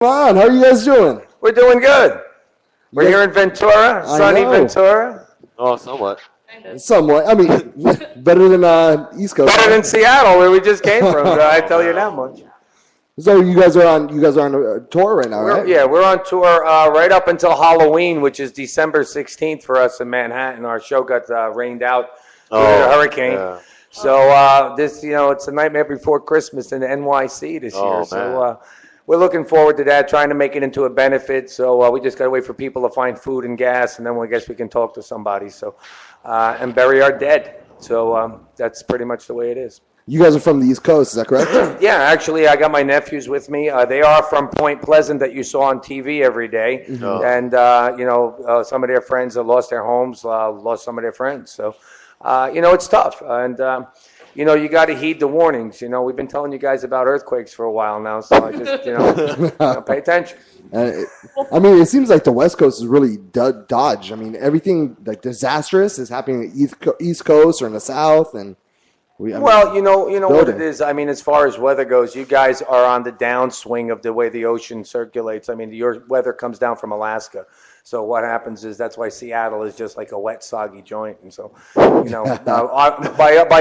on? How are you guys doing? We're doing good. We're here in Ventura, sunny Ventura. Oh, somewhat. Somewhat. I mean, better than East Coast. Better than Seattle, where we just came from. I tell you that much. So you guys are on a tour right now, right? Yeah, we're on tour right up until Halloween, which is December 16th for us in Manhattan. Our show got rained out due to the hurricane. Yeah. So this, it's a nightmare before Christmas in NYC this year. So we're looking forward to that, trying to make it into a benefit. So we just got to wait for people to find food and gas, and then I guess we can talk to somebody. So and bury our dead. So that's pretty much the way it is. You guys are from the East Coast, is that correct? Yeah, actually, I got my nephews with me. They are from Point Pleasant that you saw on TV every day. Mm-hmm. And, some of their friends have lost their homes, lost some of their friends. So, it's tough. And, you got to heed the warnings. We've been telling you guys about earthquakes for a while now. So I just, pay attention. It seems like the West Coast is really dodge. I mean, everything like disastrous is happening in the East Coast or in the South. And you know what it is. I mean, as far as weather goes, you guys are on the downswing of the way the ocean circulates. I mean, your weather comes down from Alaska. So what happens is that's why Seattle is just like a wet, soggy joint. And so, by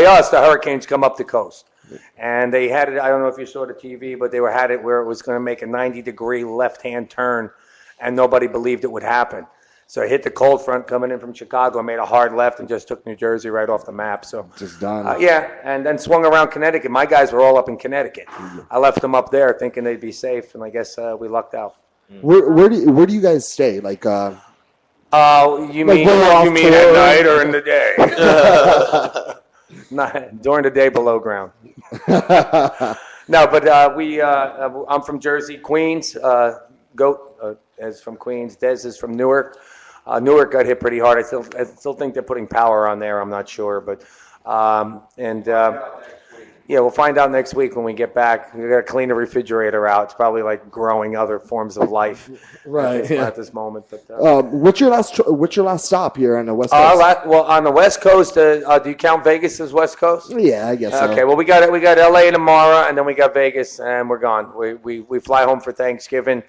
us, the hurricanes come up the coast. And they had it, I don't know if you saw the TV, but they had it where it was going to make a 90-degree left-hand turn, and nobody believed it would happen. So it hit the cold front coming in from Chicago, made a hard left, and just took New Jersey right off the map. So just done. And then swung around Connecticut. My guys were all up in Connecticut. I left them up there thinking they'd be safe, and I guess we lucked out. Where do you guys stay? Like, you mean at night or in the day? Not during the day, below ground. No, but I'm from Jersey, Queens. Goat is from Queens. Dez is from Newark. Newark got hit pretty hard. I still think they're putting power on there. I'm not sure, but we'll find out next week when we get back. We got to clean the refrigerator out. It's probably like growing other forms of life, right? At this moment. But what's your last stop here on the West Coast? On the West Coast, do you count Vegas as West Coast? Yeah, I guess so. Okay, well we got LA tomorrow, and then we got Vegas, and we're gone. We fly home for Thanksgiving.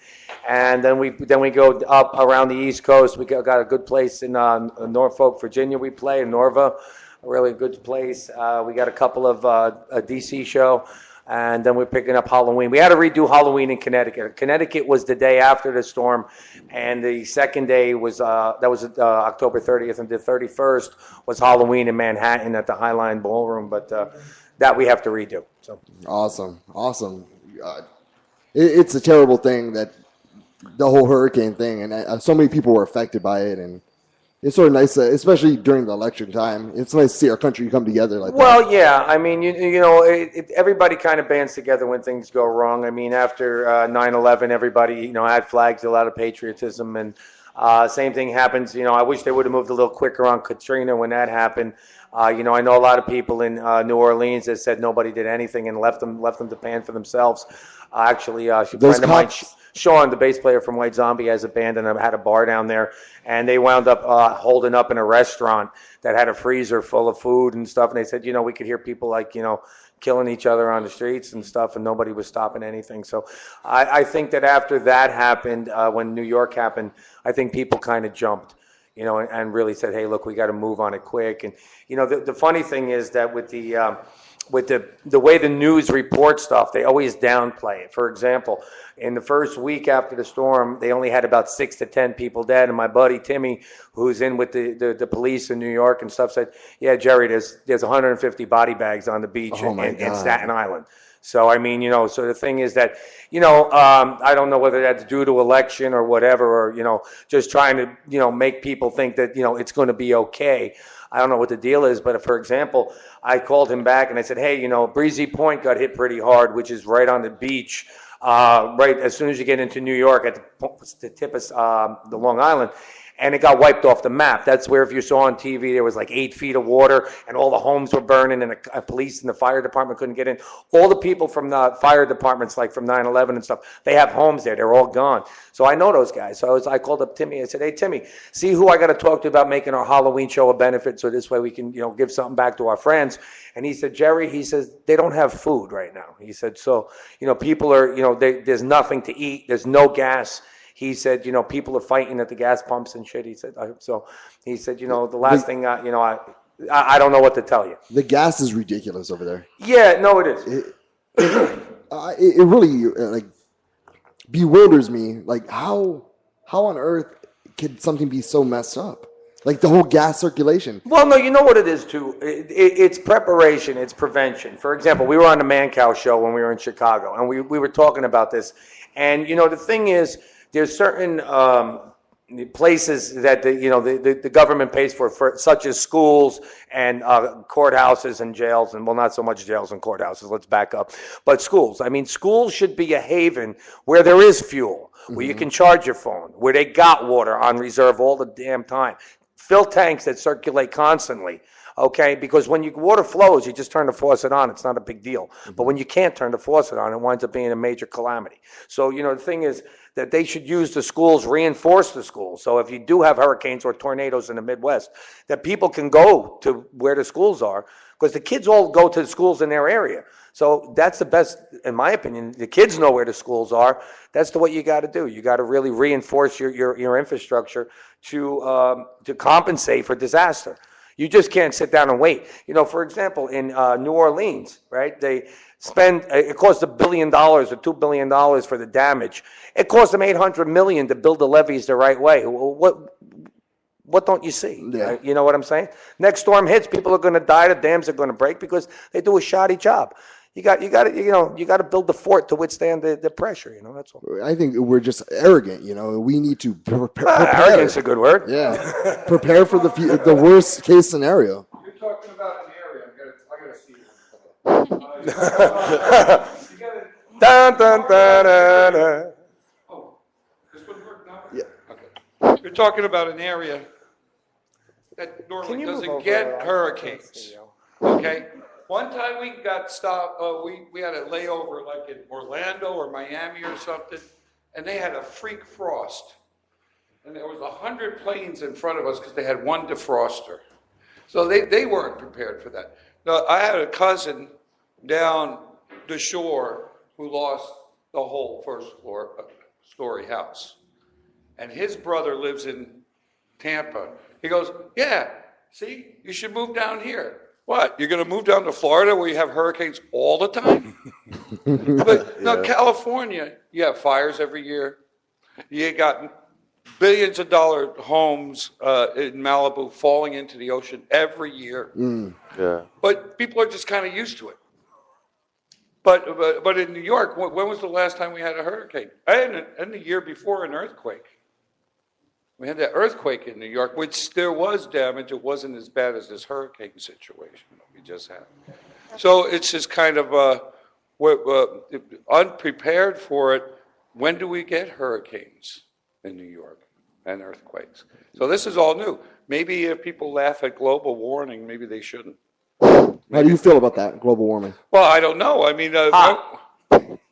And then we go up around the East Coast. We got a good place in Norfolk, Virginia. We play in Norva, a really good place. We got a couple of a DC show, and then we're picking up Halloween. We had to redo Halloween in Connecticut. Connecticut was the day after the storm, and the second day was October 30th, and the 31st was Halloween in Manhattan at the Highline Ballroom. But that we have to redo. So awesome. It's a terrible thing that. The whole hurricane thing, and so many people were affected by it, and it's sort of nice, especially during the election time. It's nice to see our country come together like that. Well, yeah, I mean, everybody kind of bands together when things go wrong. I mean, after 9/11, everybody, had flags, a lot of patriotism, and same thing happens. I wish they would have moved a little quicker on Katrina when that happened. I know a lot of people in New Orleans that said nobody did anything and left them to pan for themselves. Actually, a friend of mine, Sean, the bass player from White Zombie, has a band and had a bar down there, and they wound up holding up in a restaurant that had a freezer full of food and stuff. And they said, we could hear people killing each other on the streets and stuff, and nobody was stopping anything. So I think that after that happened, when New York happened, I think people kind of jumped, and really said, hey, look, we got to move on it quick. And the funny thing is that with the way the news reports stuff, they always downplay it. For example, in the first week after the storm, they only had about 6 to 10 people dead. And my buddy Timmy, who's in with the police in New York and stuff, said, yeah, Jerry, there's 150 body bags on the beach in Staten Island. So, I mean, so the thing is that, I don't know whether that's due to election or whatever, or, just trying to, make people think that, it's going to be okay. I don't know what the deal is, but for example, I called him back and I said, hey, Breezy Point got hit pretty hard, which is right on the beach, right as soon as you get into New York at the tip of the Long Island. and it got wiped off the map. That's where if you saw on TV, there was like 8 feet of water and all the homes were burning and the police and the fire department couldn't get in. All the people from the fire departments, like from 9/11 and stuff, they have homes there. They're all gone. So I know those guys. So I called up Timmy. I said, hey, Timmy, see who I got to talk to about making our Halloween show a benefit so this way we can, give something back to our friends. And he said, Jerry, he says, they don't have food right now. He said, so, people are, there's nothing to eat. There's no gas. He said, people are fighting at the gas pumps and shit. He said, the last thing, I don't know what to tell you. The gas is ridiculous over there. Yeah, no, it is. It really bewilders me. Like how on earth could something be so messed up? Like the whole gas circulation. Well, no, you know what it is too. It's preparation. It's prevention. For example, we were on the Man Cow show when we were in Chicago, and we were talking about this. And the thing is, there's certain places that the government pays for, such as schools and courthouses and jails, and well, not so much jails and courthouses. Let's back up, but schools. I mean, schools should be a haven where there is fuel, where you can charge your phone, where they got water on reserve all the damn time, fill tanks that circulate constantly. Okay, because when water flows, you just turn the faucet on. It's not a big deal. But when you can't turn the faucet on, it winds up being a major calamity. So, the thing is that they should use the schools, reinforce the schools. So if you do have hurricanes or tornadoes in the Midwest, that people can go to where the schools are, because the kids all go to the schools in their area. So that's the best, in my opinion. The kids know where the schools are. That's what you got to do. You got to really reinforce your infrastructure to compensate for disaster. You just can't sit down and wait. For example, in New Orleans, right? They spend, it cost $1 billion or $2 billion for the damage. It cost them $800 million to build the levees the right way. What don't you see? Yeah. You know what I'm saying? Next storm hits, people are going to die. The dams are going to break because they do a shoddy job. You got to build the fort to withstand the pressure. That's all. I think we're just arrogant. We need to prepare. Arrogant's a good word. Yeah, prepare for the worst case scenario. You're talking about an area. I gotta see it. Dun, dun, dun, dun, dun. Oh, this one work now? Yeah. Okay. You're talking about an area that normally doesn't get hurricanes. Okay. One time we got stopped, we had a layover like in Orlando or Miami or something, and they had a freak frost. And there was 100 planes in front of us because they had one defroster. So they weren't prepared for that. Now, I had a cousin down the shore who lost the whole first story house. And his brother lives in Tampa. He goes, yeah, see, you should move down here. What? You're going to move down to Florida where you have hurricanes all the time? But no, California, you have fires every year. You got billions of dollar homes in Malibu falling into the ocean every year. Yeah. But people are just kind of used to it. But in New York, when was the last time we had a hurricane? And the year before, an earthquake. We had that earthquake in New York, which there was damage. It wasn't as bad as this hurricane situation that we just had. So it's just kind of we're unprepared for it. When do we get hurricanes in New York and earthquakes? So this is all new. Maybe if people laugh at global warming, maybe they shouldn't. How do you feel about that, global warming? Well, I don't know. I mean,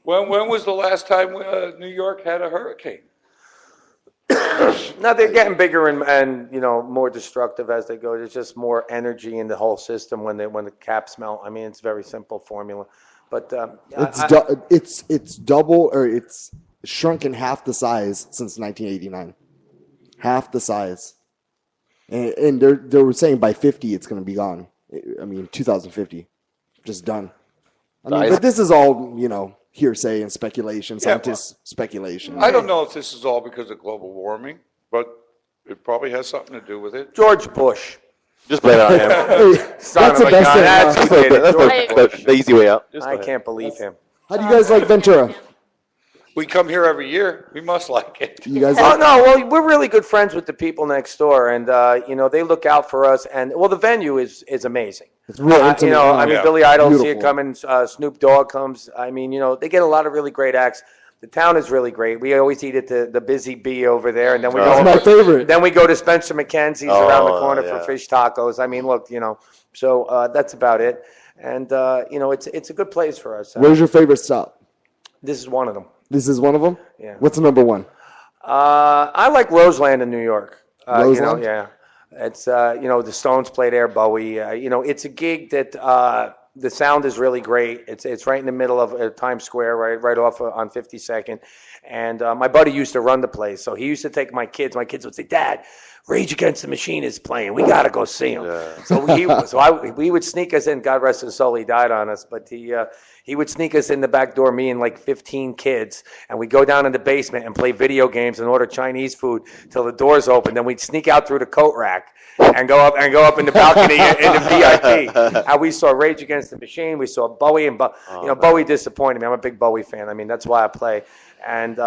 when was the last time New York had a hurricane? Now they're getting bigger and more destructive as they go. There's just more energy in the whole system when the caps melt. I mean, it's a very simple formula, but it's double, or it's shrunk in half the size since 1989. Half the size, and they were saying by 50 it's going to be gone. I mean, 2050, just done. I mean, but this is all hearsay and speculation, speculation. I don't know if this is all because of global warming, but it probably has something to do with it. George Bush. Just blame it on him. That's the best thing. That's the easy way out. I can't believe him. How do you guys like Ventura? We come here every year. We must like it. You guys? Well, we're really good friends with the people next door, and they look out for us. And the venue is amazing. It's real intimate. I mean, Billy Idol Beautiful. see it coming. Snoop Dogg comes. I mean, they get a lot of really great acts. The town is really great. We always eat at the Busy Bee over there, and then we That's my favorite. Then we go to Spencer McKenzie's around the corner for fish tacos. I mean, look, so that's about it. And it's a good place for us. Where's your favorite stop? This is one of them. This is one of them? Yeah. What's the number one? I like Roseland in New York. Roseland? Yeah. It's, the Stones play there, Bowie. It's a gig that the sound is really great. It's right in the middle of Times Square, right off on 52nd. And my buddy used to run the place, so he used to take my kids. My kids would say, "Dad, Rage Against the Machine is playing. We got to go see him." Yeah. So we would sneak us in. God rest his soul, he died on us, but he would sneak us in the back door, me and like 15 kids, and we'd go down in the basement and play video games and order Chinese food till the doors open. Then we'd sneak out through the coat rack and go up in the balcony in the VIP. And we saw Rage Against the Machine. We saw Bowie, and Bowie disappointed me. I'm a big Bowie fan. I mean, that's why I play. And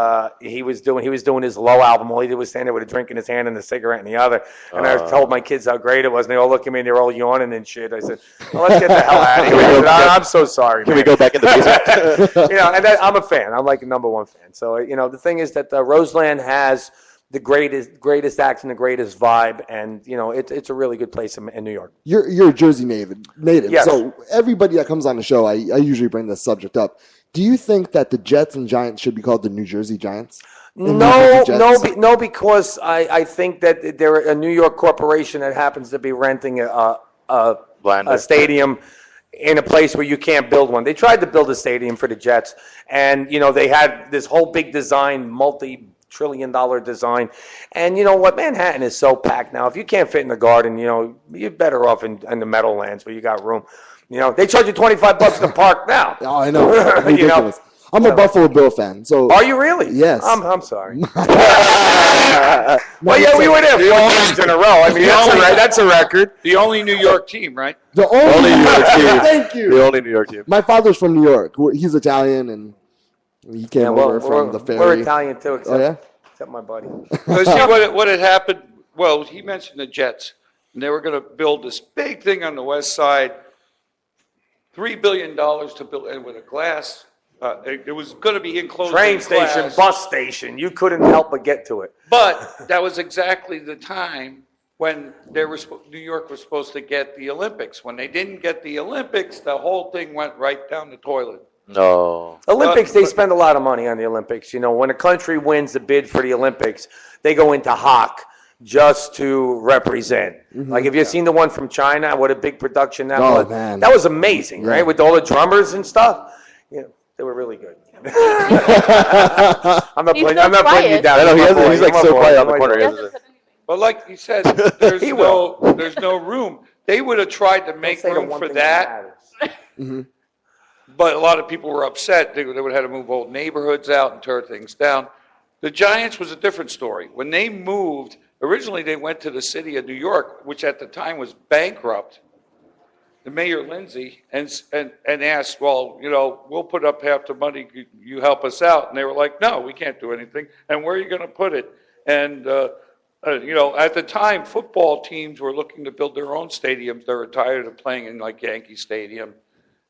he was doing his Low album. All he did was stand there with a drink in his hand and a cigarette in the other. And I told my kids how great it was, and they all look at me and they're all yawning and shit. I said, "Well, let's get the hell out of here." I said, "I'm so sorry, man." Can we go back in the basement? And I'm a fan. I'm like a number one fan. So the thing is that Roseland has the greatest acts and the greatest vibe, and it's a really good place in New York. You're a Jersey native. Yes. So everybody that comes on the show, I usually bring this subject up. Do you think that the Jets and Giants should be called the New Jersey Giants? No, because I think that they're a New York corporation that happens to be renting a stadium in a place where you can't build one. They tried to build a stadium for the Jets, and they had this whole big design, multi-trillion-dollar design. And you know what? Manhattan is so packed now. If you can't fit in the Garden, you're better off in the Meadowlands where you got room. They charge you $25 to park now. Oh, I know. Ridiculous. I'm a Buffalo Bill fan. So are you really? Yes. I'm sorry. Well, yeah, we were there 4 games in a row. I mean, that's a record. The only New York team, right? The only New York team. Thank you. The only New York team. My father's from New York. He's Italian, and he came over from the ferry. We're Italian too, except my buddy. See what had happened? Well, he mentioned the Jets, and they were going to build this big thing on the west side. $3 billion to build, and with a glass. It was going to be enclosed. Train station, bus station. You couldn't help but get to it. But that was exactly the time when New York was supposed to get the Olympics. When they didn't get the Olympics, the whole thing went right down the toilet. No. Olympics, they spend a lot of money on the Olympics. When a country wins the bid for the Olympics, they go into hock just to represent. Mm-hmm. Like, have you seen the one from China? What a big production that was. Man. That was amazing, right? With all the drummers and stuff. They were really good. I'm not putting you down. I know, he's like so quiet on the corner. But like you said, there's no room. They would have tried to make room for that. Mm-hmm. But a lot of people were upset. They would have had to move old neighborhoods out and tear things down. The Giants was a different story. When they moved, originally they went to the city of New York, which at the time was bankrupt. The mayor, Lindsay, and asked, well, we'll put up half the money, you help us out. And they were like, no, we can't do anything. And where are you going to put it? And, at the time, football teams were looking to build their own stadiums. They were tired of playing in like Yankee Stadium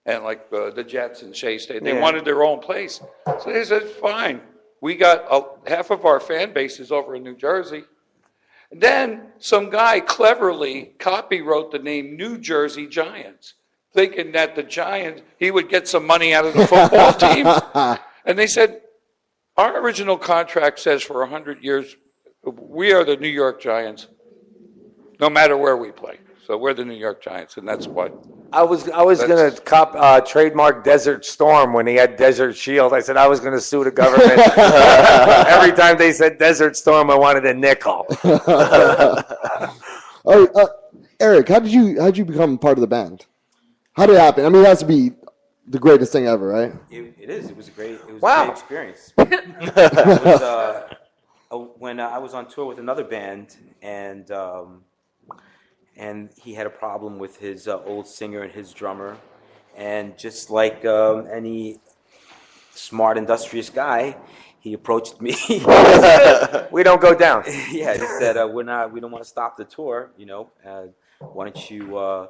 and like the Jets and Shea Stadium. They wanted their own place. So they said, fine. We got half of our fan base is over in New Jersey. And then some guy cleverly copywrote the name New Jersey Giants, thinking that the Giants, he would get some money out of the football team. And they said, our original contract says for 100 years, we are the New York Giants, no matter where we play. So we're the New York Giants, and that's what. I was going to trademark Desert Storm when he had Desert Shield. I said I was going to sue the government. Every time they said Desert Storm, I wanted a nickel. Eric, how did you become part of the band? How did it happen? I mean, it has to be the greatest thing ever, right? It is. It was a great experience. When I was on tour with another band, and he had a problem with his old singer and his drummer. And just like any smart, industrious guy, he approached me. We don't go down. Yeah, he said, we don't want to stop the tour, why don't you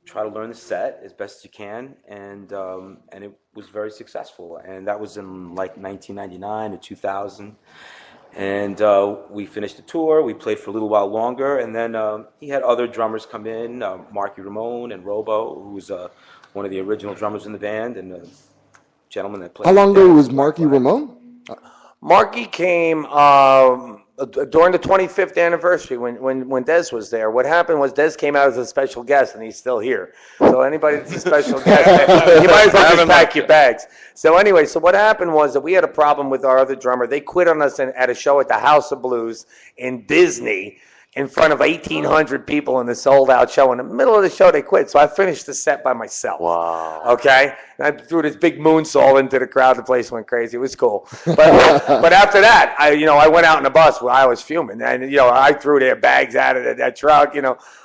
try to learn the set as best you can, and it was very successful. And that was in like 1999 or 2000. And we finished the tour. We played for a little while longer, and then he had other drummers come in, Marky Ramone and Robo, who was one of the original drummers in the band, and a gentleman that played. How long ago was Marky Ramone? Marky came during the 25th anniversary when Dez was there. What happened was Dez came out as a special guest, and he's still here. So anybody that's a special guest, you might as well just pack your bags. So anyway, so what happened was that we had a problem with our other drummer. They quit on us at a show at the House of Blues in Disney in front of 1,800 people in the sold-out show. In the middle of the show, they quit. So I finished the set by myself. Wow. Okay? And I threw this big moonsault into the crowd. The place went crazy. It was cool. But after that, I went out in the bus where I was fuming. And, I threw their bags out of that truck,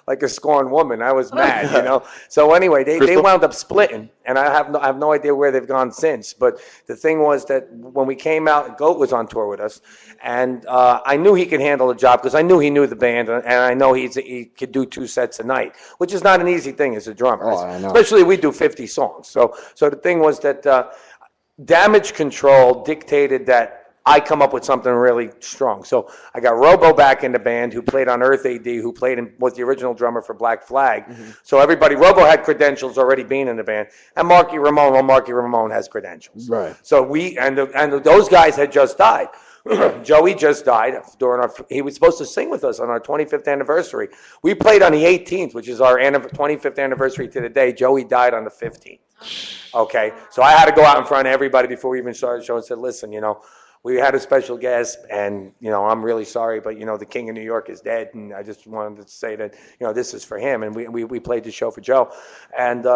like a scorned woman. I was mad, So anyway, they wound up splitting. And I have no idea where they've gone since. But the thing was that when we came out, Goat was on tour with us. And I knew he could handle the job because I knew he knew the band. And I know he could do 2 sets a night, which is not an easy thing as a drummer. Oh, I know. Especially we do 50 songs. So the thing was that Damage Control dictated that I come up with something really strong. So I got Robo back in the band, who played on Earth A.D., who was the original drummer for Black Flag. Mm-hmm. So Robo had credentials already being in the band. And Marky Ramone has credentials. Right. So those guys had just died. Joey just died he was supposed to sing with us on our 25th anniversary. We played on the 18th, which is our 25th anniversary to the day. Joey died on the 15th. Okay, so I had to go out in front of everybody before we even started the show and said, listen, we had a special guest, and I'm really sorry, but the King of New York is dead, and I just wanted to say that this is for him, and we played the show for Joe. And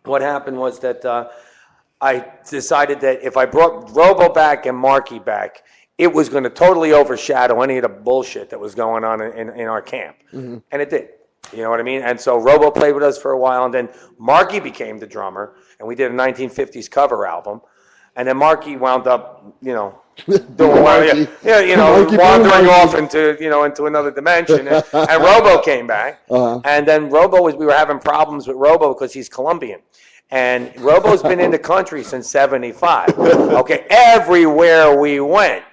what happened was that I decided that if I brought Robo back and Marky back, it was going to totally overshadow any of the bullshit that was going on in our camp. Mm-hmm. And it did. You know what I mean? And so Robo played with us for a while, and then Marky became the drummer, and we did a 1950s cover album. And then Marky wound up, doing wandering off into another dimension. And Robo came back. Uh-huh. And then we were having problems with Robo because he's Colombian. And Robo's been in the country since 75. Okay, everywhere we went,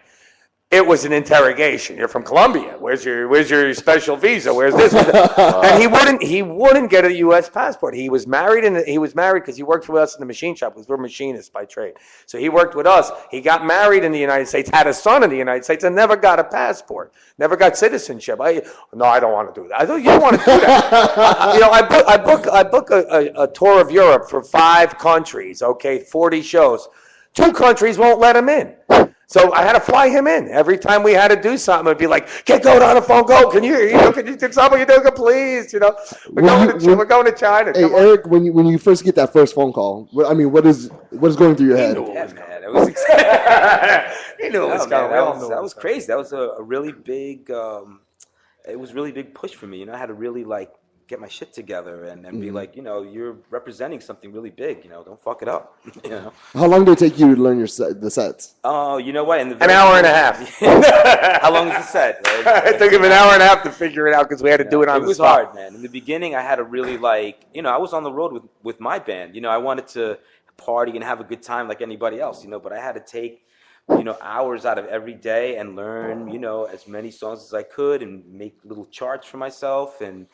it was an interrogation. You're from Colombia. Where's your special visa? Where's this? And he wouldn't get a U.S. passport. He was married because he worked with us in the machine shop because we're machinists by trade. So he worked with us. He got married in the United States, had a son in the United States, and never got a passport. Never got citizenship. I don't want to do that. I thought you want to do that. I book a tour of Europe for 5 countries. Okay, 40 shows. 2 countries won't let him in. So I had to fly him in. Every time we had to do something, it'd be like, get Goat on the phone. Go, can you tell me you do it, please? We're going to China. Hey, Eric, when you first get that first phone call, what is going through your head? Man, it was exciting. He knew it was coming. That was crazy. That was a really big. It was really big push for me. I had to really get my shit together and be like, you're representing something really big. Don't fuck it up. How long did it take you to learn the sets? Oh, you know what? An hour and a half. How long is the set? It took him an hour and a half to figure it out because we had to do it on the spot. It was hard, man. In the beginning, I had to really I was on the road with my band. I wanted to party and have a good time like anybody else. But I had to take hours out of every day and learn, as many songs as I could and make little charts for myself and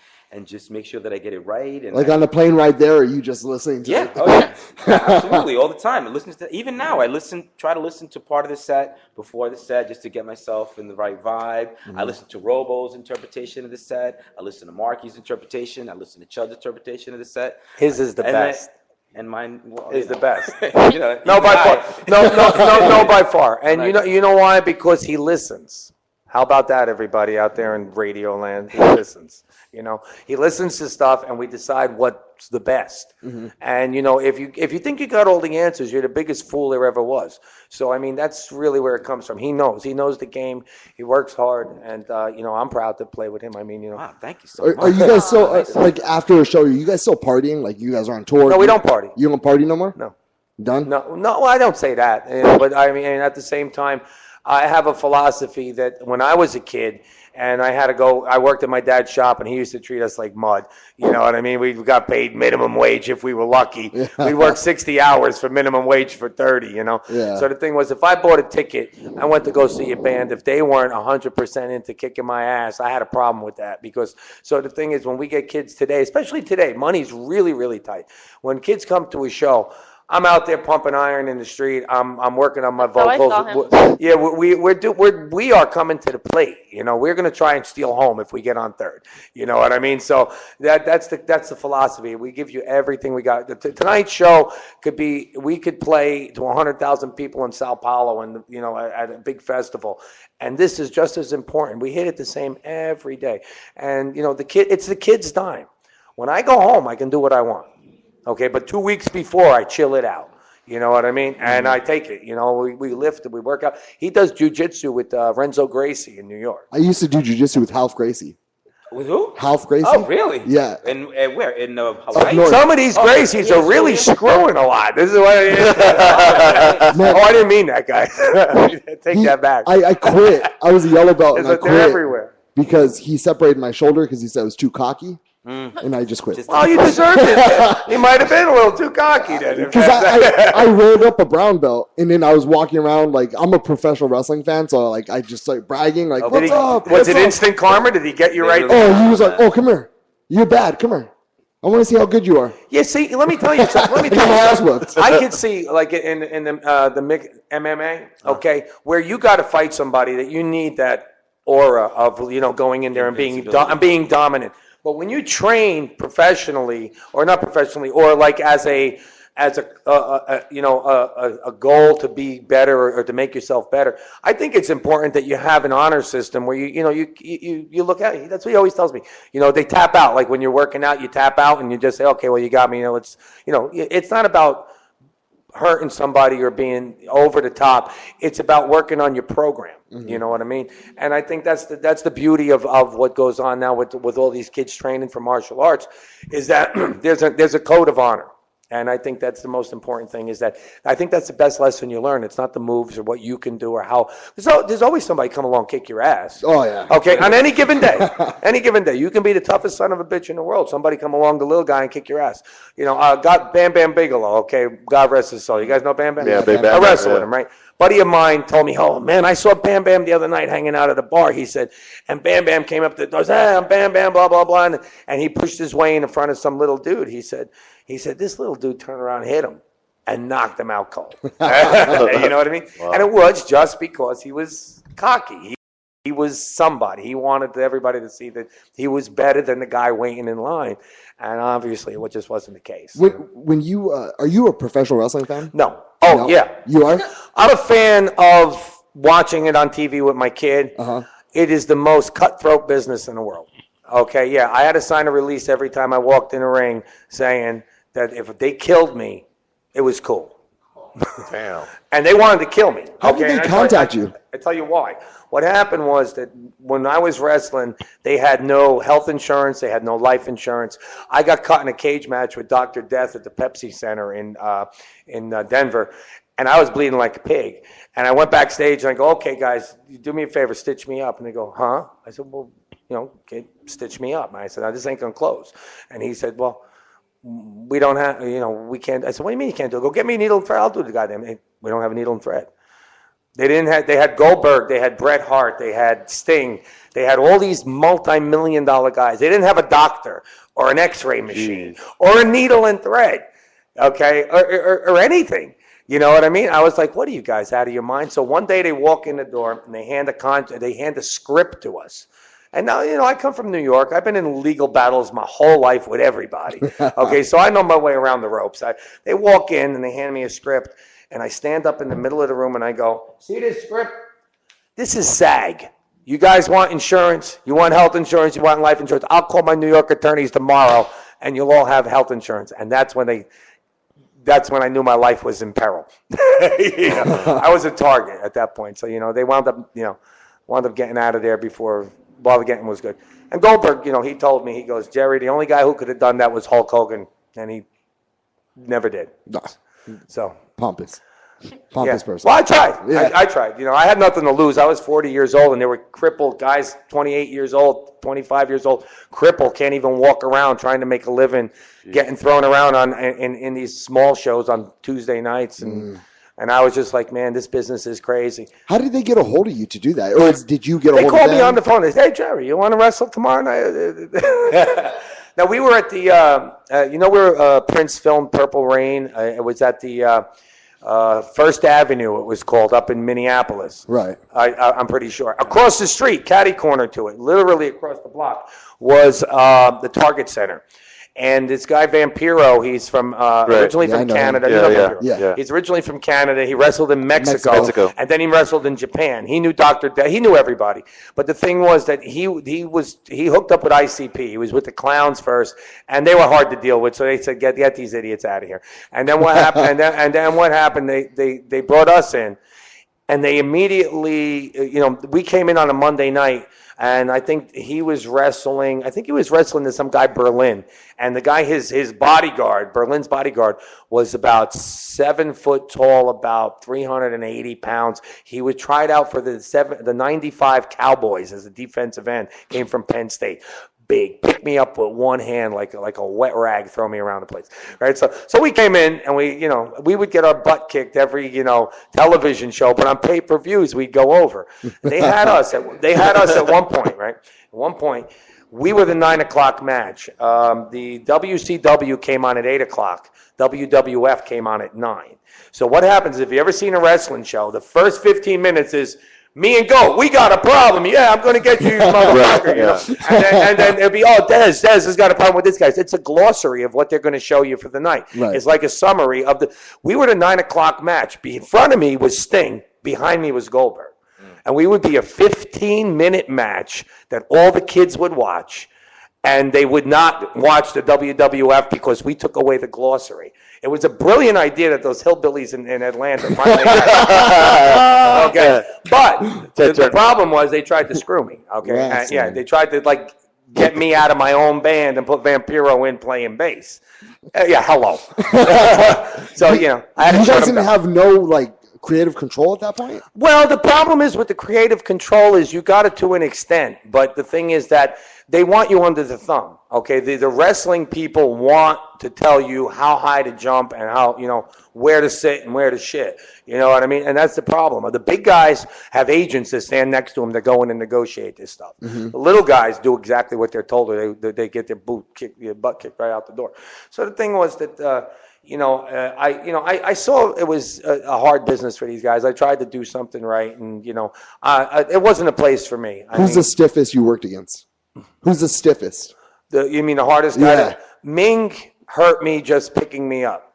just make sure that I get it right. And on the plane ride there, are you just listening to it? Oh yeah, absolutely, all the time. Even now, I try to listen to part of the set before the set just to get myself in the right vibe. Mm-hmm. I listen to Robo's interpretation of the set. I listen to Marky's interpretation. I listen to Chud's interpretation of the set. His is the best. And mine is the best. No, by far. No, by far. And you know why? Because he listens. How about that, everybody out there in radio land? He listens. He listens to stuff, and we decide what's the best. Mm-hmm. And if you think you got all the answers, you're the biggest fool there ever was. So that's really where it comes from. He knows the game. He works hard, and I'm proud to play with him. Wow, thank you so much. Are you guys so after a show? Are you guys still partying? Like you guys are on tour? No, we don't party. You don't party no more? No. Done? No. I don't say that. But at the same time, I have a philosophy that when I was a kid and I worked at my dad's shop and he used to treat us like mud. You know what I mean? We got paid minimum wage if we were lucky. We'd work 60 hours for minimum wage for 30, you know? Yeah. So the thing was, if I bought a ticket, I went to go see a band. If they weren't 100% into kicking my ass, I had a problem with that so the thing is, when we get kids today, especially today, money's really, really tight. When kids come to a show, I'm out there pumping iron in the street. I'm working on my vocals. Yeah, we are coming to the plate. You know, we're going to try and steal home if we get on third. You know what I mean? So that's the philosophy. We give you everything we got. Tonight's show we could play to 100,000 people in Sao Paulo and at a big festival. And this is just as important. We hit it the same every day. And it's the kid's time. When I go home, I can do what I want. Okay, but 2 weeks before, I chill it out. You know what I mean? And I take it. We lift and we work out. He does jiu-jitsu with Renzo Gracie in New York. I used to do jiu-jitsu with Half Gracie. With who? Half Gracie. Oh, really? Yeah. And where? In Hawaii? Some of these Gracies are really screwing a lot. This is what it is. I didn't mean that, guy. Take that back. I quit. I was a yellow belt and I quit everywhere. Because he separated my shoulder because he said I was too cocky. And I just quit. Well, you deserved it. He might have been a little too cocky then. Because I rolled up a brown belt, and then I was walking around like I'm a professional wrestling fan, so I just started bragging like, "What's up?" Was it instant karma? Did he get you right? Oh, he was like, "Oh, come here, you're bad. Come here. I want to see how good you are." Yeah, see, let me tell you something. I could see like in the MMA, okay, where you got to fight somebody that you need that aura of going in there and being dominant. But when you train professionally, or not professionally, or like as a goal to be better or to make yourself better, I think it's important that you have an honor system where you look at it. That's what he always tells me. They tap out. Like when you're working out, you tap out and you just say, okay, well, you got me. It's not about hurting somebody or being over the top. It's about working on your program. Mm-hmm. You know what I mean? And I think that's the beauty of what goes on now with all these kids training for martial arts, is that there's a code of honor. And I think that's the most important thing, is that I think that's the best lesson you learn. It's not the moves or what you can do or how. There's always somebody come along, kick your ass. Oh, yeah. Okay, on any given day. Any given day. You can be the toughest son of a bitch in the world. Somebody come along, the little guy, and kick your ass. Got Bam Bam Bigelow, okay? God rest his soul. You guys know Bam Bam? Yeah, Bam Bam. I wrestled with him, right? Buddy of mine told me, oh, man, I saw Bam Bam the other night hanging out at a bar. He said, and Bam Bam came up to the door, I'm Bam Bam, blah, blah, blah. And he pushed his way in front of some little dude. He said, this little dude turned around and hit him and knocked him out cold. You know what I mean? Wow. And it was just because he was cocky. He was somebody. He wanted everybody to see that he was better than the guy waiting in line. And obviously, it just wasn't the case. When you are you a professional wrestling fan? No. Oh, no? Yeah. You are? I'm a fan of watching it on TV with my kid. Uh-huh. It is the most cutthroat business in the world. Okay, yeah. I had to sign a release every time I walked in the ring saying that if they killed me, it was cool. Damn. And they wanted to kill me. How did they contact you? I tell you why. What happened was that when I was wrestling, they had no health insurance. They had no life insurance. I got caught in a cage match with Dr. Death at the Pepsi Center in Denver, and I was bleeding like a pig. And I went backstage and I go, okay, guys, do me a favor, stitch me up. And they go, huh? I said, well, okay, stitch me up. And I said, no, this ain't going to close. And he said, well, we don't have, we can't. I said, what do you mean you can't do it? Go get me a needle and thread. I'll do the goddamn thing. We don't have a needle and thread. They had Goldberg, they had Bret Hart, they had Sting, they had all these multi-million-dollar guys. They didn't have a doctor or an X-ray machine or a needle and thread, okay, or anything. You know what I mean? I was like, what are you guys, out of your mind? So one day they walk in the door and they hand a script to us. And now, I come from New York. I've been in legal battles my whole life with everybody. Okay, so I know my way around the ropes. They walk in and they hand me a script, and I stand up in the middle of the room and I go, see this script? This is SAG. You guys want insurance? You want health insurance? You want life insurance? I'll call my New York attorneys tomorrow, and you'll all have health insurance. And that's when I knew my life was in peril. I was a target at that point. So, they wound up getting out of there while the getting was good. And Goldberg, he told me, he goes, Jerry, the only guy who could have done that was Hulk Hogan, and he never did. No. So pompous. pompous person. Well, I tried. Yeah. I tried. You know, I had nothing to lose. I was 40 years old, and there were crippled guys, 28 years old, 25 years old, crippled, can't even walk around, trying to make a living, getting thrown around in these small shows on Tuesday nights, and I was just like, man, this business is crazy. How did they get a hold of you to do that, or did you get a hold of them? They called me on the phone. They said, "Hey, Jerry, you want to wrestle tomorrow night?" Now, we were at the, you know where Prince filmed Purple Rain? It was at the First Avenue, it was called, up in Minneapolis. Right. I'm pretty sure. Across the street, catty corner to it, literally across the block, was the Target Center. And this guy Vampiro, he's from originally from Canada. Yeah. He's originally from Canada. He wrestled in Mexico, and then he wrestled in Japan. He knew Dr. He knew everybody. But the thing was that he hooked up with ICP. He was with the Clowns first, and they were hard to deal with. So they said, "Get these idiots out of here." And then what happened? and then what happened? They brought us in, and they immediately, we came in on a Monday night. And I think he was wrestling. I think he was wrestling to some guy Berlin, and the guy, his bodyguard, Berlin's bodyguard, was about 7 foot tall, about 380 pounds. He was tried out for the 95 Cowboys as a defensive end. Came from Penn State. Big, pick me up with one hand like a wet rag, throw me around the place, right? So we came in, and we would get our butt kicked every television show, but on pay-per-views we'd go over. They had us at one point, right? At one point, we were the 9 o'clock match. The WCW came on at 8 o'clock. WWF came on at 9. So what happens if you ever seen a wrestling show? The first 15 minutes is me and Goat, we got a problem. Yeah, I'm going to get you, motherfucker. And then it'll be, Dez has got a problem with this guy. It's a glossary of what they're going to show you for the night. Right. It's like a summary of we were the 9 o'clock match. In front of me was Sting. Behind me was Goldberg. And we would be a 15-minute match that all the kids would watch. And they would not watch the WWF because we took away the glossary. It was a brilliant idea that those hillbillies in Atlanta finally had. Okay, but the problem was they tried to screw me. Okay, they tried to get me out of my own band and put Vampiro in playing bass. Hello. So I had to. You guys didn't have no creative control at that point? Well, the problem is with the creative control is you got it to an extent, but the thing is that they want you under the thumb. Okay, the wrestling people want to tell you how high to jump and how where to sit and where to shit. You know what I mean? And that's the problem. The big guys have agents that stand next to them that go in and negotiate this stuff. Mm-hmm. The little guys do exactly what they're told, or they get their butt kicked right out the door. So the thing was that. I saw it was a hard business for these guys. I tried to do something right, and it wasn't a place for me. Who's the stiffest you worked against? Who's the stiffest? You mean the hardest guy? Yeah. Ming hurt me just picking me up.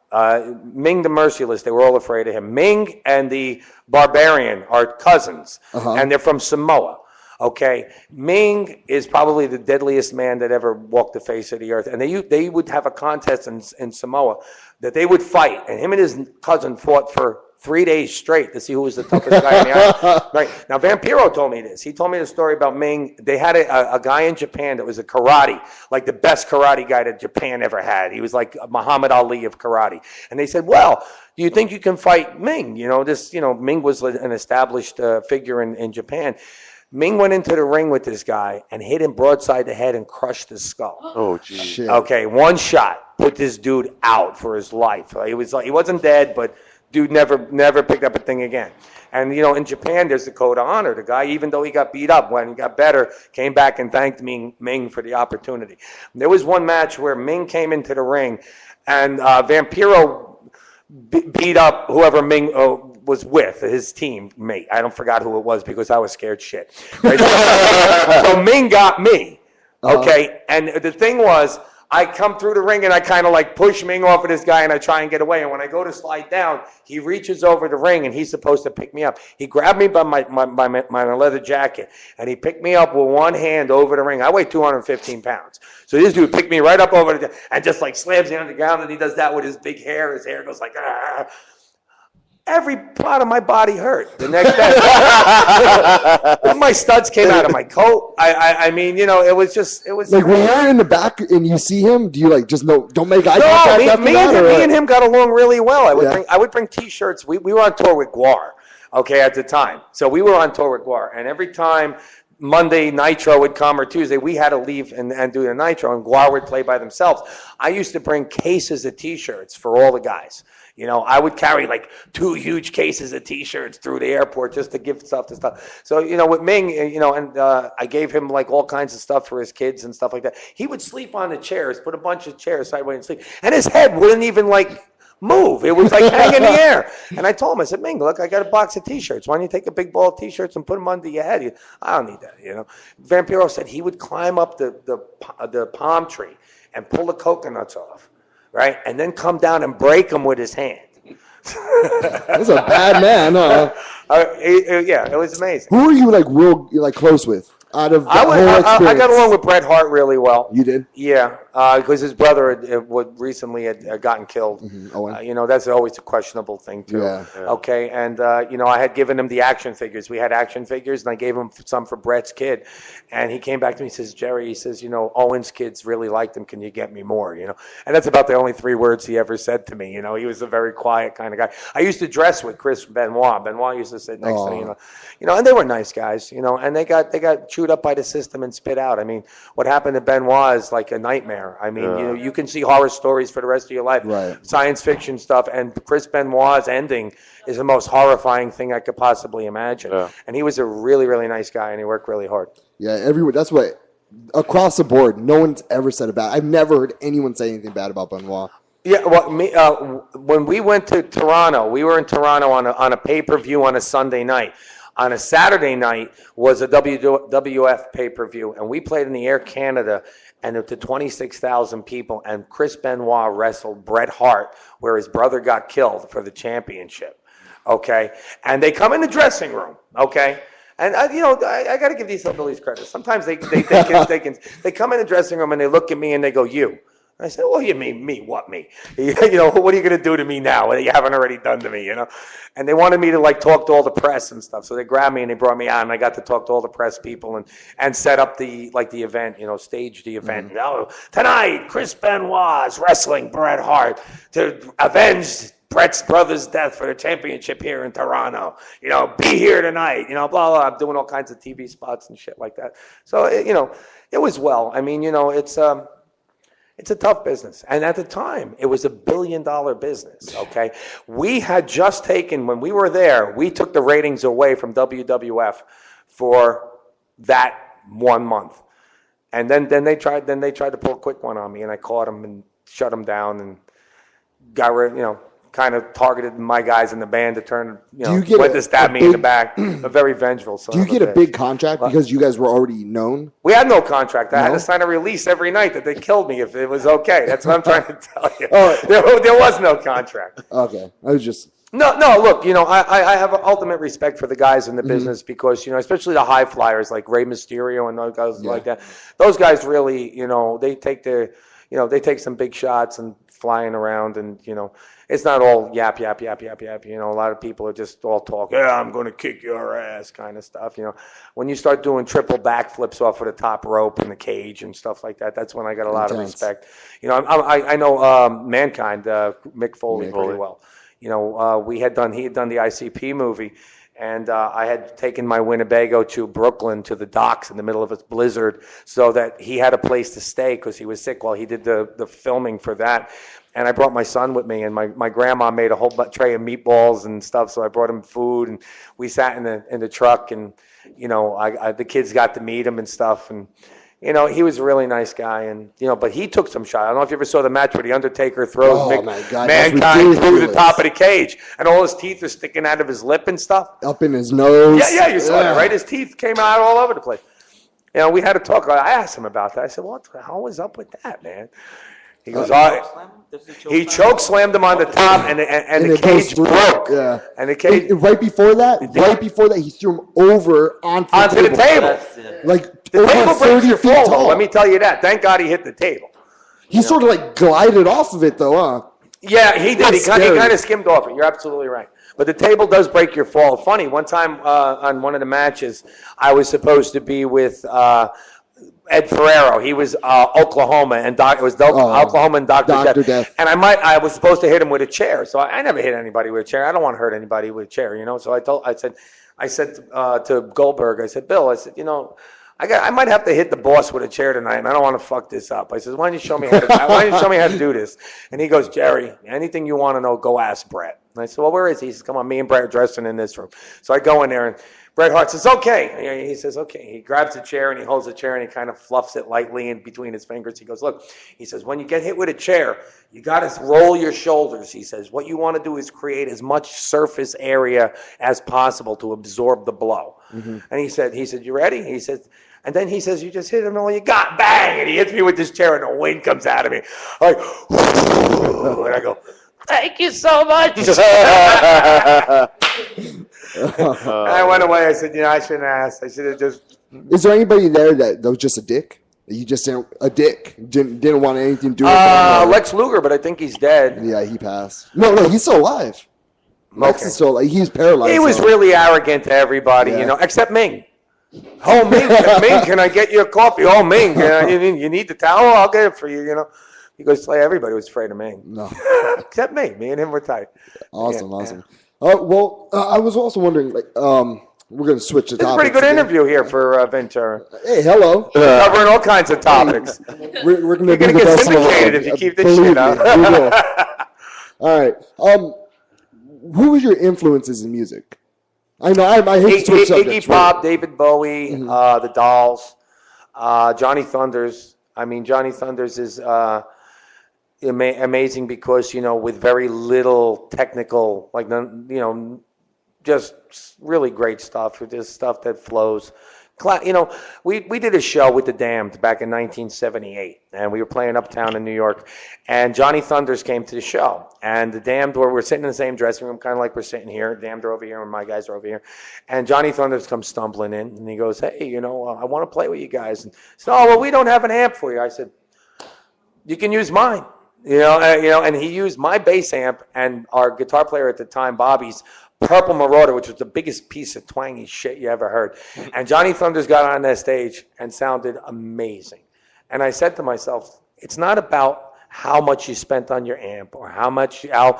Ming the Merciless, they were all afraid of him. Ming and the Barbarian are cousins, and they're from Samoa. Okay, Ming is probably the deadliest man that ever walked the face of the earth. And they would have a contest in Samoa that they would fight. And him and his cousin fought for 3 days straight to see who was the toughest guy in the island. Right. Now, Vampiro told me this. He told me the story about Ming. They had a guy in Japan that was a karate, like the best karate guy that Japan ever had. He was like Muhammad Ali of karate. And they said, well, do you think you can fight Ming? Ming was an established figure in Japan. Ming went into the ring with this guy and hit him broadside the head and crushed his skull. Oh, geez. Okay, one shot put this dude out for his life. He wasn't dead, but dude never picked up a thing again. And in Japan, there's the code of honor. The guy, even though he got beat up, when he got better, came back and thanked Ming for the opportunity. And there was one match where Ming came into the ring, and Vampiro beat up whoever Ming was with, his teammate. I don't forgot who it was because I was scared shit. Right? So Ming got me. Okay, and the thing was, I come through the ring and I kind of push Ming off of this guy and I try and get away. And when I go to slide down, he reaches over the ring and he's supposed to pick me up. He grabbed me by my leather jacket and he picked me up with one hand over the ring. I weigh 215 pounds. So this dude picked me right up over and just slams me on the ground, and he does that with his big hair. His hair goes ah. every part of my body hurt the next day. My studs came out of my coat. I mean, it was like when you're in the back and you see him, do you like just don't make eye contact? Me and him got along really well. I would bring T-shirts. We were on tour with Guar, okay, at the time. So we were on tour with Guar, and every time Monday Nitro would come or Tuesday, we had to leave and do the Nitro, and Guar would play by themselves. I used to bring cases of T-shirts for all the guys. I would carry like 2 huge cases of T-shirts through the airport just to give stuff to stuff. So, with Ming, and I gave him like all kinds of stuff for his kids and stuff like that. He would sleep on the chairs, put a bunch of chairs sideways and sleep. And his head wouldn't even like move. It was like hang in the air. And I told him, I said, Ming, look, I got a box of T-shirts. Why don't you take a big ball of T-shirts and put them under your head? I don't need that, Vampiro said he would climb up the palm tree and pull the coconuts off. Right, and then come down and break them with his hand. That's a bad man, huh? Yeah, it was amazing. Who are you real close with? Out of whole experience? I got along with Bret Hart really well. You did? Yeah, because his brother recently had gotten killed. Mm-hmm. That's always a questionable thing too. Yeah. Okay, and I had given him the action figures. We had action figures, and I gave him some for Bret's kid. And he came back to me. He says, Jerry, he says, Owen's kids really liked him. Can you get me more? And that's about the only 3 words he ever said to me. He was a very quiet kind of guy. I used to dress with Chris Benoit. Benoit used to sit next to me. And they were nice guys. And they got chewed up by the system and spit out. I mean, what happened to Benoit is like a nightmare. I mean, you can see horror stories for the rest of your life, right? Science fiction stuff, and Chris Benoit's ending is the most horrifying thing I could possibly imagine. Yeah. And he was a really, really nice guy, and he worked really hard. Yeah, everyone. That's what across the board, no one's ever said about. I've never heard anyone say anything bad about Benoit. Yeah, well, when we went to Toronto, we were in Toronto on a pay-per-view on a Sunday night. On a Saturday night was a WWF pay-per-view, and we played in the Air Canada, and to 26,000 people, and Chris Benoit wrestled Bret Hart, where his brother got killed for the championship, okay? And they come in the dressing room, okay? And, I got to give these hillbillies credit. Sometimes they come in the dressing room, and they look at me, and they go, you. I said, well, you mean me? What me? What are you going to do to me now that you haven't already done to me, And they wanted me to, talk to all the press and stuff. So they grabbed me and they brought me on, and I got to talk to all the press people and set up the event, stage the event. Mm-hmm. Tonight, Chris Benoit is wrestling Bret Hart to avenge Bret's brother's death for the championship here in Toronto. Be here tonight. Blah, blah. I'm doing all kinds of TV spots and shit like that. So, it was well. I mean, it's a tough business. And at the time, it was $1 billion business, okay? We had just taken, when we were there, we took the ratings away from WWF for that 1 month. And then they tried to pull a quick one on me, and I caught them and shut them down and got rid, kind of targeted my guys in the band to turn, went to stab me in the back. Very vengeful. Do you get a big contract because you guys were already known? We had no contract. I had to sign a release every night that they killed me if it was okay. That's what I'm trying to tell you. There was no contract. Okay. I was just... No, look, I have ultimate respect for the guys in the business because, especially the high flyers like Rey Mysterio and those guys like that. Those guys really, they take they take some big shots and flying around and, it's not all yap. A lot of people are just all talk. Yeah, I'm going to kick your ass kind of stuff. When you start doing triple backflips off of the top rope in the cage and stuff like that, that's when I got a lot of respect. I know Mankind, Mick Foley pretty well. He had done the ICP movie. And I had taken my Winnebago to Brooklyn to the docks in the middle of a blizzard so that he had a place to stay because he was sick while he did the filming for that. And I brought my son with me, and my grandma made a whole tray of meatballs and stuff, so I brought him food, and we sat in the truck, and, the kids got to meet him and stuff, and, he was a really nice guy, and, but he took some shots. I don't know if you ever saw the match where The Undertaker throws Mankind through the top of the cage, and all his teeth are sticking out of his lip and stuff. Up in his nose. Yeah, you saw that, right? His teeth came out all over the place. We had to talk. I asked him about that. I said, what the hell was up with that, man? He goes, he choke slammed him on the top, and the cage broke. Yeah. And the cage. Right before that, he threw him over onto the table. The table breaks your fall. Let me tell you that. Thank God he hit the table. He sort of glided off of it, though, huh? Yeah, he did. He kind of skimmed off it. You're absolutely right. But the table does break your fall. Funny, one time on one of the matches, I was supposed to be with Ed Ferrero. He was Oklahoma and Oklahoma and Dr. Death. And I was supposed to hit him with a chair. So I never hit anybody with a chair. I don't want to hurt anybody with a chair, you know. So I said to Goldberg, I said, Bill, I said, you know, I might have to hit the boss with a chair tonight, and I don't want to fuck this up. I said, why don't you show me how to do this? And he goes, Jerry, anything you want to know, go ask Brett. And I said, well, where is he? He says, come on, me and Brett are dressing in this room. So I go in there, and Bret Hart says, okay. He says, okay. He grabs a chair, and he holds the chair, and he kind of fluffs it lightly in between his fingers. He goes, look, he says, when you get hit with a chair, you got to roll your shoulders. He says, what you want to do is create as much surface area as possible to absorb the blow. Mm-hmm. And he said, you ready? He said, and then he says, you just hit him all you got, bang! And he hits me with this chair, and the wind comes out of me. Like, and I go, thank you so much. I went away. I said, I shouldn't ask. I should have just. Is there anybody there that was just a dick? You just a dick. Didn't want anything to do with it? Lex Luger, but I think he's dead. Yeah, he passed. No, he's still alive. Lex is still alive. He's paralyzed. He was really arrogant to everybody, except Ming. Oh, Ming, can I get you a coffee? Oh, Ming, you need the towel? I'll get it for you, He goes, everybody was afraid of Ming. No. Except me. Me and him were tight. Awesome. Well, I was also wondering, we're going to switch the topics. It's a pretty good interview here for Ventura. Hey, hello. Covering all kinds of topics. We're going to get syndicated if you keep this shit up. We will. All right. Who was your influences in music? I know. I hate to switch subjects. Iggy Pop, David Bowie, the Dolls, Johnny Thunders. I mean, Johnny Thunders is amazing because, with very little technical, just really great stuff. Just stuff that flows. We did a show with the Damned back in 1978, and we were playing uptown in New York, and Johnny Thunders came to the show, and the Damned we're sitting in the same dressing room, kind of like we're sitting here. Damned are over here, and my guys are over here, and Johnny Thunders comes stumbling in, and he goes, "Hey, I want to play with you guys." And he said, "Oh, well, we don't have an amp for you." I said, "You can use mine." And he used my bass amp and our guitar player at the time, Bobby's Purple Marauder, which was the biggest piece of twangy shit you ever heard. And Johnny Thunders got on that stage and sounded amazing. And I said to myself, it's not about how much you spent on your amp or how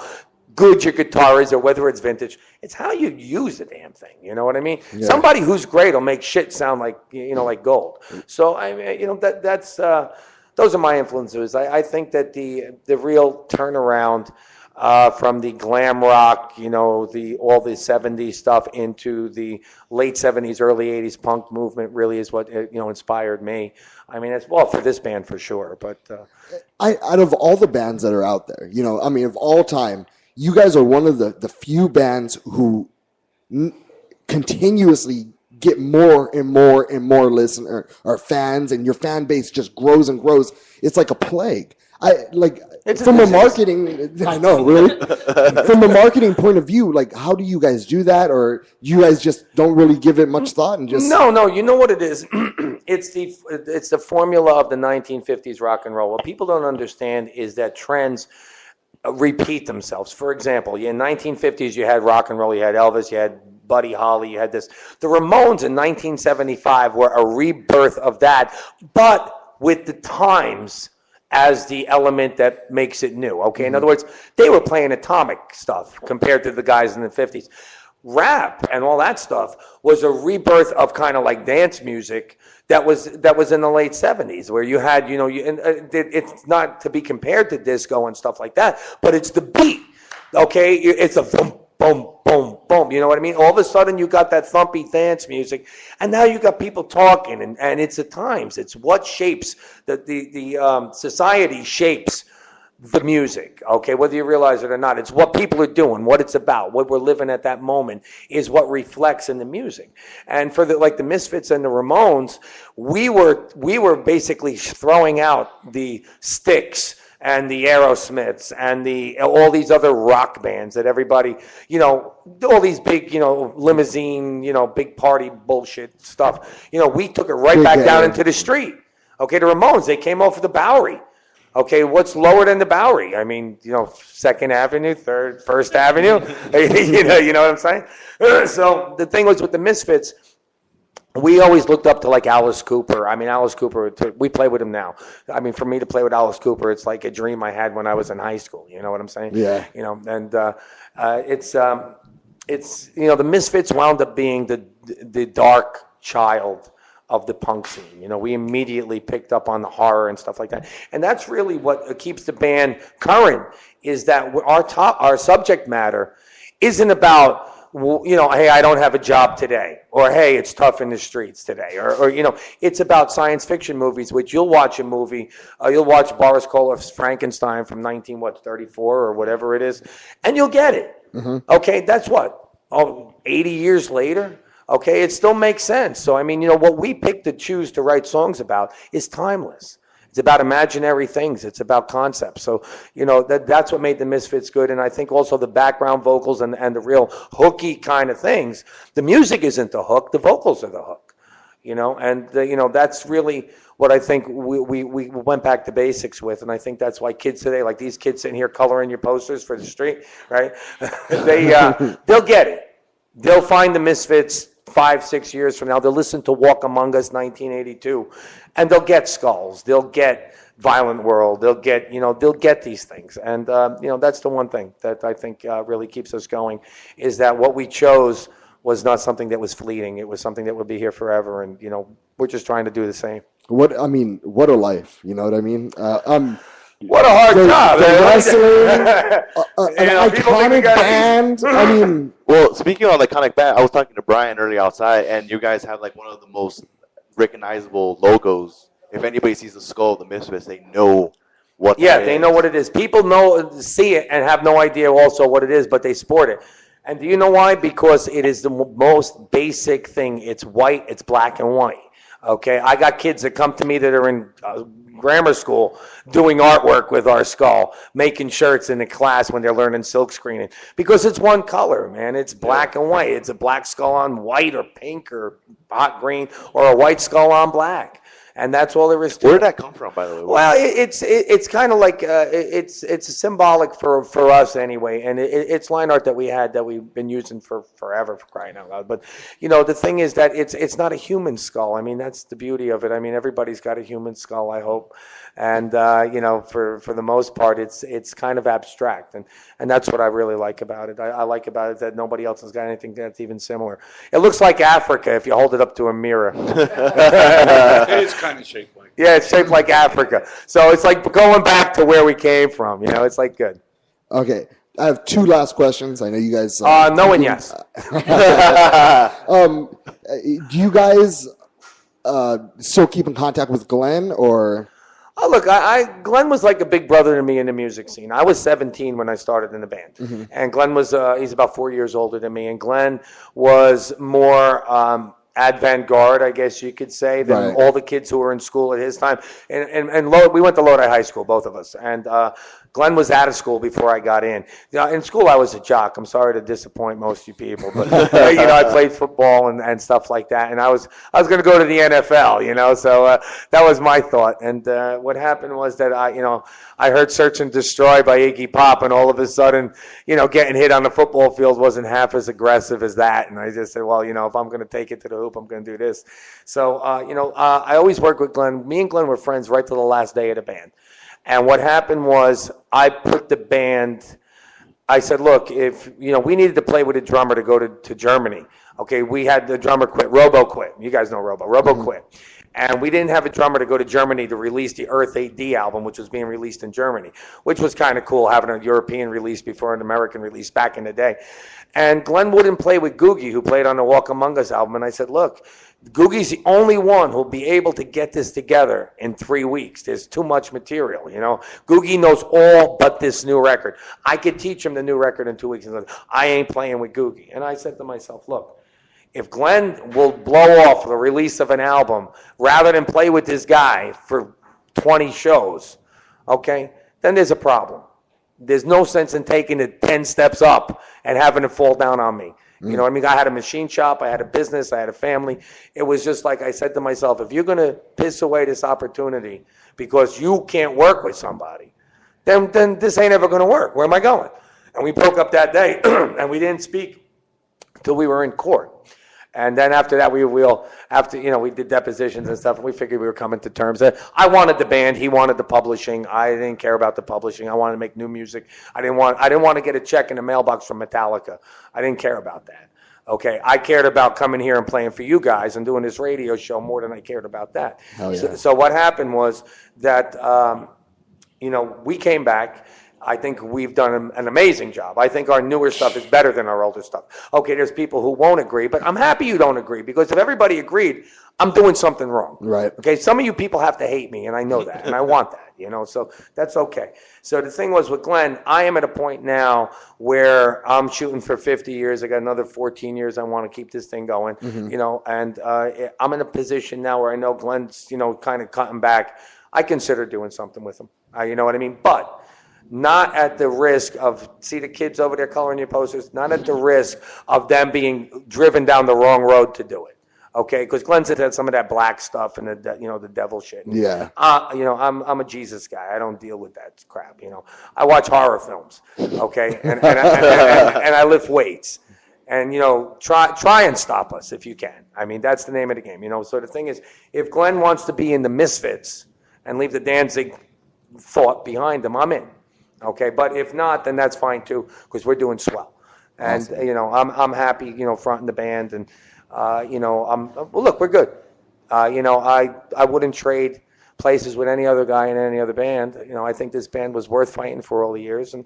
good your guitar is or whether it's vintage. It's how you use the damn thing. You know what I mean? Yeah. Somebody who's great will make shit sound like, like gold. So, that's those are my influences. I think that the real turnaround from the glam rock, all the 70s stuff into the late 70s, early 80s punk movement really is what inspired me. I mean, for this band for sure. But out of all the bands that are out there, of all time, you guys are one of the few bands who continuously get more and more and more listeners or fans, and your fan base just grows and grows. It's like a plague. From a marketing, I know, really. From a marketing point of view, how do you guys do that, or you guys just don't really give it much thought and just? No. You know what it is? It's the formula of the 1950s rock and roll. What people don't understand is that trends repeat themselves. For example, in 1950s, you had rock and roll, you had Elvis, you had Buddy Holly, you had this. The Ramones in 1975 were a rebirth of that, but with the times as the element that makes it new, okay? In other words, they were playing atomic stuff compared to the guys in the 50s. Rap and all that stuff was a rebirth of kind of like dance music that was in the late 70s, where you had, it's not to be compared to disco and stuff like that, but it's the beat, okay? It's a boom, boom, boom, boom, you know what I mean? All of a sudden you got that thumpy dance music, and now you got people talking, and it's at times, it's what shapes, the society shapes the music, okay, whether you realize it or not. It's what people are doing, what it's about, what we're living at that moment is what reflects in the music. And for the Misfits and the Ramones, we were basically throwing out the Styx and the Aerosmiths and all these other rock bands that everybody, all these big, limousine, big party bullshit stuff. We took it right back down into the street. Okay, the Ramones, they came off of the Bowery. Okay, what's lower than the Bowery? I mean, 2nd Avenue, 1st Avenue. you know what I'm saying? So the thing was with the Misfits, we always looked up to like Alice Cooper. I mean, Alice Cooper, we play with him now. I mean, for me to play with Alice Cooper, it's like a dream I had when I was in high school. You know what I'm saying? Yeah. And it's the Misfits wound up being the dark child of the punk scene. We immediately picked up on the horror and stuff like that. And that's really what keeps the band current, is that our subject matter isn't about, hey, I don't have a job today, or hey, it's tough in the streets today, or it's about science fiction movies, which you'll watch a movie, you'll watch Boris Karloff's Frankenstein from 1934 or whatever it is, and you'll get it. Mm-hmm. Okay, that's 80 years later. Okay, it still makes sense. So, I mean, what we pick to choose to write songs about is timeless. It's about imaginary things. It's about concepts. So, that's what made the Misfits good. And I think also the background vocals and the real hooky kind of things. The music isn't the hook. The vocals are the hook. And that's really what I think we went back to basics with. And I think that's why kids today, like these kids sitting here coloring your posters for the street, right? They'll get it. They'll find the Misfits 5-6 years from now. They'll listen to Walk Among Us 1982, and they'll get Skulls. They'll get Violent World. They'll get these things. And that's the one thing that I think really keeps us going, is that what we chose was not something that was fleeting. It was something that would be here forever. And we're just trying to do the same. What a life. You know what I mean? What a hard job. Wrestling, an iconic band. Well, speaking of iconic band, I was talking to Brian earlier outside, and you guys have like one of the most recognizable logos. If anybody sees the skull of the Misfits, they know what. Yeah, they know what it is. People see it and have no idea also what it is, but they sport it. And do you know why? Because it is the most basic thing. It's white. It's black and white. Okay, I got kids that come to me that are in grammar school doing artwork with our skull, making shirts in the class when they're learning silk screening, because it's one color, man. It's black and white. It's a black skull on white or pink or hot green, or a white skull on black. And that's all there is to it. Where did that come from, by the way? Well, it's kind of like it's symbolic for us anyway, and it's line art that we had that we've been using for forever, for crying out loud. But the thing is that it's not a human skull. I mean, that's the beauty of it. I mean, everybody's got a human skull, I hope, and for the most part, it's kind of abstract, and that's what I really like about it. I like about it that nobody else has got anything that's even similar. It looks like Africa if you hold it up to a mirror. It is kind of shaped like. Yeah, it's shaped like Africa. So it's like going back to where we came from. It's like good. Okay, I have 2 last questions. I know you guys. No and yes. Do you guys still keep in contact with Glenn, or? Oh, look, Glenn was like a big brother to me in the music scene. I was 17 when I started in the band. Mm-hmm. And Glenn was, he's about 4 years older than me. And Glenn was more avant-garde, I guess you could say, than all the kids who were in school at his time. And we went to Lodi High School, both of us. And Glenn was out of school before I got in. In school, I was a jock. I'm sorry to disappoint most of you people, but I played football and stuff like that. And I was going to go to the NFL, so that was my thought. And what happened was that I heard Search and Destroy by Iggy Pop, and all of a sudden, getting hit on the football field wasn't half as aggressive as that. And I just said, well, if I'm going to take it to the hoop, I'm going to do this. So, I always work with Glenn. Me and Glenn were friends right to the last day of the band. And what happened was I put the band, I said, look, if, we needed to play with a drummer to go to Germany. Okay, we had the drummer quit. Robo quit. You guys know Robo. Robo quit. And we didn't have a drummer to go to Germany to release the Earth A.D. album, which was being released in Germany, which was kind of cool, having a European release before an American release back in the day. And Glenn wouldn't play with Googie, who played on the Walk Among Us album. And I said, look, Googie's the only one who'll be able to get this together in 3 weeks. There's too much material, Googie knows all but this new record. I could teach him the new record in 2 weeks. And I ain't playing with Googie. And I said to myself, look, if Glenn will blow off the release of an album rather than play with this guy for 20 shows, okay, then there's a problem. There's no sense in taking it 10 steps up and having it fall down on me. You know what I mean? I had a machine shop. I had a business. I had a family. It was just like I said to myself, if you're going to piss away this opportunity because you can't work with somebody, then this ain't ever going to work. Where am I going? And we broke up that day, and we didn't speak until we were in court. And then after that, we did depositions and stuff, and we figured we were coming to terms. I wanted the band, he wanted the publishing. I didn't care about the publishing. I wanted to make new music. I didn't want to get a check in the mailbox from Metallica. I didn't care about that. Okay, I cared about coming here and playing for you guys and doing this radio show more than I cared about that. Hell yeah. So what happened was that we came back. I think we've done an amazing job. I think our newer stuff is better than our older stuff. Okay, there's people who won't agree, but I'm happy you don't agree, because if everybody agreed, I'm doing something wrong. Right. Okay, some of you people have to hate me, and I know that, and I want that, so that's okay. So the thing was with Glenn, I am at a point now where I'm shooting for 50 years. I got another 14 years. I want to keep this thing going, and I'm in a position now where I know Glenn's, kind of cutting back. I consider doing something with him. You know what I mean? But not at the risk of, see the kids over there coloring your posters, not at the risk of them being driven down the wrong road to do it. Okay, because Glenn's had some of that black stuff and the devil shit. And, yeah. I'm a Jesus guy. I don't deal with that crap. I watch horror films. Okay, and I lift weights. And try and stop us if you can. I mean, that's the name of the game. So the thing is, if Glenn wants to be in the Misfits and leave the Danzig thought behind him, I'm in. Okay, but if not, then that's fine too, because we're doing swell, and awesome. I'm happy, fronting the band, and look, we're good. I wouldn't trade places with any other guy in any other band. I think this band was worth fighting for all the years, and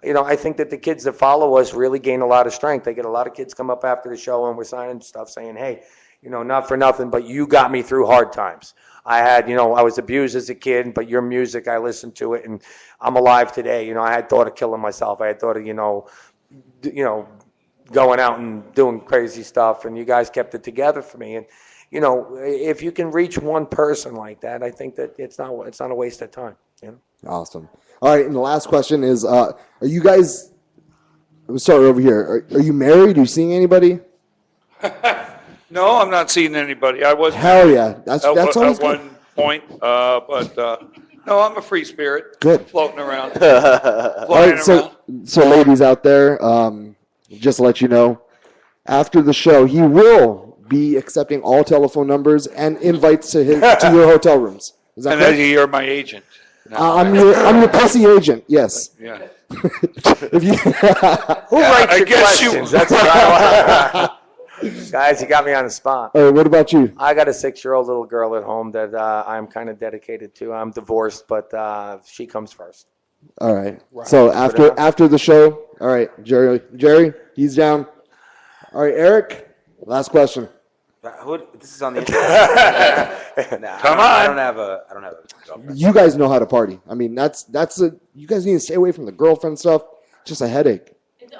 I think that the kids that follow us really gain a lot of strength. They get a lot of kids come up after the show, and we're signing stuff saying, hey, not for nothing, but you got me through hard times. I had, I was abused as a kid, but your music, I listened to it, and I'm alive today. I had thought of killing myself. I had thought of, going out and doing crazy stuff, and you guys kept it together for me. And, if you can reach one person like that, I think that it's not a waste of time. Awesome. All right, and the last question is, are you guys? We'll start over here. Are you married? Are you seeing anybody? No, I'm not seeing anybody. I was. Hell yeah, that's always at one point, but no, I'm a free spirit. Good. Floating around. All right, so ladies out there, just to let you know, after the show, he will be accepting all telephone numbers and invites to your hotel rooms. Is that correct? And you're my agent. I'm your pussy agent. Yes. Yeah. If you who writes your questions? That's right. Guys, you got me on the spot. All right, what about you? I got a 6-year-old little girl at home that I'm kind of dedicated to. I'm divorced, but she comes first. All right. So after the show, all right, Jerry, he's down. All right, Eric, last question. This is on the internet. Come on. I don't have a girlfriend. You guys know how to party. I mean, you guys need to stay away from the girlfriend stuff. Just a headache.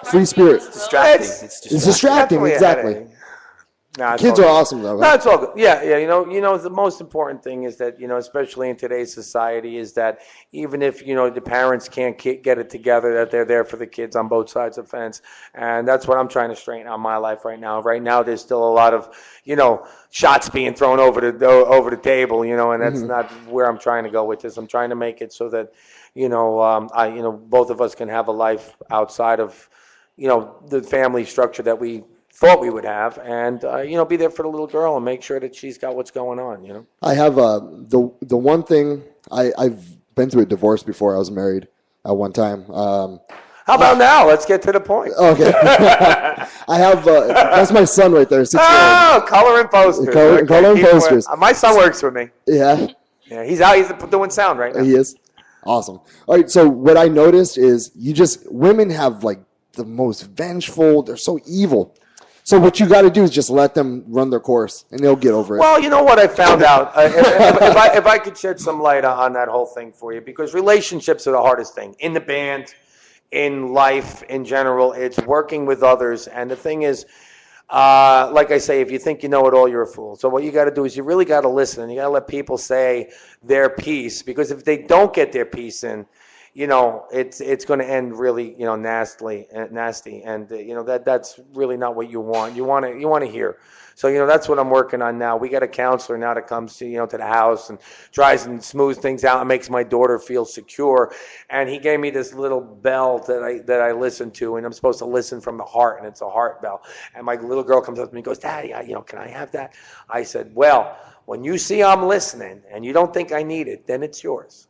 Free spirit. It's distracting. It's distracting, exactly. Kids are awesome, though. Right? No, it's all good. Yeah. The most important thing is that especially in today's society, is that even if the parents can't get it together, that they're there for the kids on both sides of the fence, and that's what I'm trying to straighten out my life right now. Right now, there's still a lot of shots being thrown over the table, and that's not where I'm trying to go with this. I'm trying to make it so that both of us can have a life outside of the family structure that we thought we would have, and be there for the little girl and make sure that she's got what's going on. I have the one thing I've been through a divorce before. I was married at one time. How about now? Let's get to the point. Okay. I have that's my son right there. 6 years. Oh, coloring posters. Coloring posters. My son works for me. Yeah. Yeah, he's out. He's doing sound right now. He is. Awesome. All right. So what I noticed is women have like the most vengeful. They're so evil. So what you got to do is just let them run their course, and they'll get over it. Well, you know what I found out? If I could shed some light on that whole thing for you, because relationships are the hardest thing. In the band, in life in general, it's working with others. And the thing is, like I say, if you think you know it all, you're a fool. So what you got to do is you really got to listen, and you got to let people say their piece, because if they don't get their piece in, it's going to end really, nasty, and that's really not what you want. You want to hear. So, that's what I'm working on now. We got a counselor now that comes to, to the house and tries and smooths things out and makes my daughter feel secure. And he gave me this little bell that I listen to, and I'm supposed to listen from the heart, and it's a heart bell. And my little girl comes up to me and goes, Daddy, can I have that? I said, well, when you see I'm listening and you don't think I need it, then it's yours.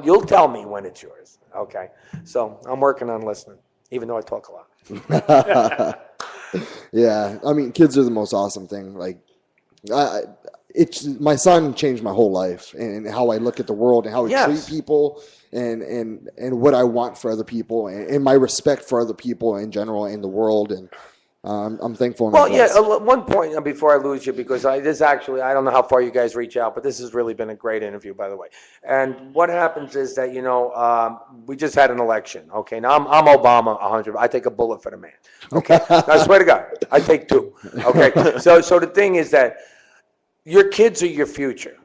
You'll tell me when it's yours. Okay. So I'm working on listening, even though I talk a lot. Yeah, I mean, kids are the most awesome thing. Like, my son changed my whole life and how I look at the world and how I treat people and what I want for other people and my respect for other people in general in the world. And I'm thankful. Well, one point before I lose you, because I don't know how far you guys reach out, but this has really been a great interview, by the way. And what happens is that, we just had an election. Okay, now I'm Obama 100. I take a bullet for the man. Okay, I swear to God, I take 2. Okay, so the thing is that your kids are your future.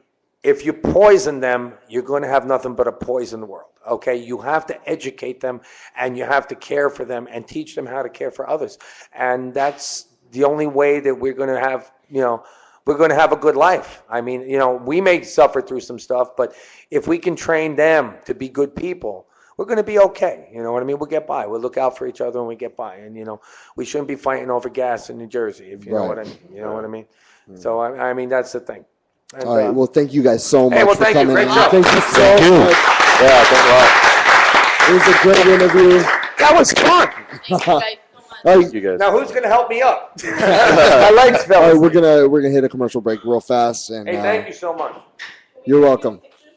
If you poison them, you're going to have nothing but a poisoned world. Okay, you have to educate them, and you have to care for them and teach them how to care for others. And that's the only way that we're going to have, we're going to have a good life. I mean, we may suffer through some stuff, but if we can train them to be good people, we're going to be okay. You know what I mean? We'll get by. We'll look out for each other and we get by. And, we shouldn't be fighting over gas in New Jersey, if you know what I mean. You know what I mean? So, I mean, that's the thing. And, all right. Well, thank you guys so much for coming. Great job. Thank you so much. Yeah, thanks a lot. It was a great interview. That was fun. Thank you guys so much. Thank you guys. Now, who's going to help me up? My legs fell. All right, we're gonna hit a commercial break real fast. And hey, thank you so much. You're welcome.